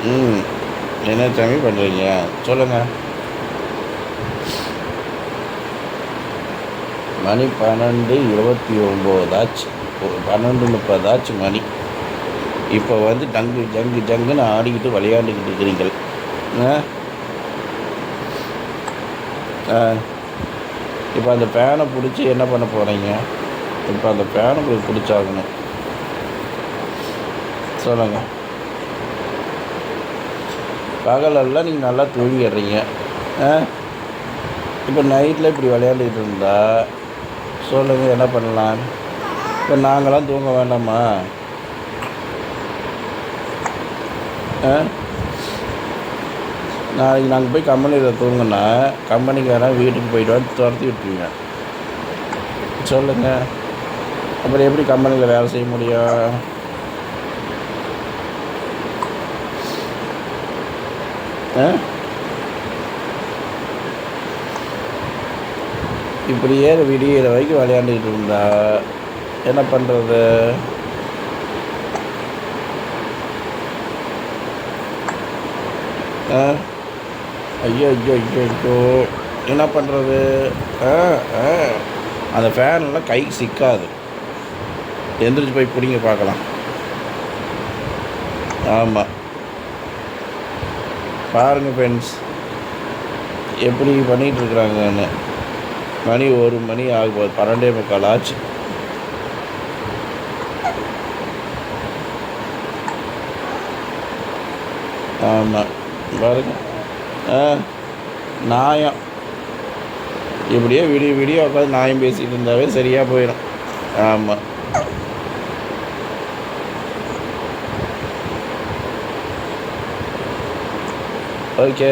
ம். என்ன சாமி பண்ணுறீங்க? சொல்லுங்கள். மணி 12:29 ஆச்சு. 12:30 ஆச்சு மணி. இப்போ வந்து ஜங்கு ஜங்கு ஜங்குன்னு ஆடிக்கிட்டு விளையாண்டுக்கிட்டு இருக்கிறீங்கள். ஆ ஆ இப்போ அந்த ஃபேனை பிடிச்சி என்ன பண்ண போகிறீங்க? இப்போ அந்த ஃபேனை உங்களுக்கு பிடிச்சாகணும். சொல்லுங்கள். பகலெல்லாம் நீங்கள் நல்லா தூங்கிடுறீங்க. ஆ இப்போ நைட்டில் இப்படி விளையாண்டுக்கிட்டு இருந்தா சொல்லுங்கள் என்ன பண்ணலாம்? இப்போ நாங்களாம் தூங்க வேண்டாமா? ஆ நாளைக்கு நாங்கள் போய் கம்பெனியில் தூங்கினா கம்பெனிக்காரன் வீட்டுக்கு போயிட்டு வந்து துரத்தி விட்டுருவீங்க. சொல்லுங்கள். அப்புறம் எப்படி கம்பெனியில் வேலை செய்ய முடியும்? ஆ இப்படியே விடியிற வரைக்கும் விளையாண்டுக்கிட்டு இருந்தா என்ன பண்ணுறது? ஆ ஐயோ ஐயோ ஐயோ ஐயோ என்ன பண்ணுறது? ஆ ஆ அந்த ஃபேனெல்லாம் கைக்கு சிக்காது. எந்திரிச்சு போய் பிடிங்க பார்க்கலாம். ஆமாம், பாருங்கள் ஃப்ரெண்ட்ஸ் எப்படி பண்ணிகிட்ருக்குறாங்கன்னு. மணி 1 மணி ஆகும்போது 12:45 ஆச்சு. ஆமாம், பாருங்க. ஆ நியாயம். இப்படியே விடிய விடிய உட்காந்து நியாயம் பேசிகிட்டு இருந்தாவே சரியாக போயிடும். ஆமாம். ஓகே.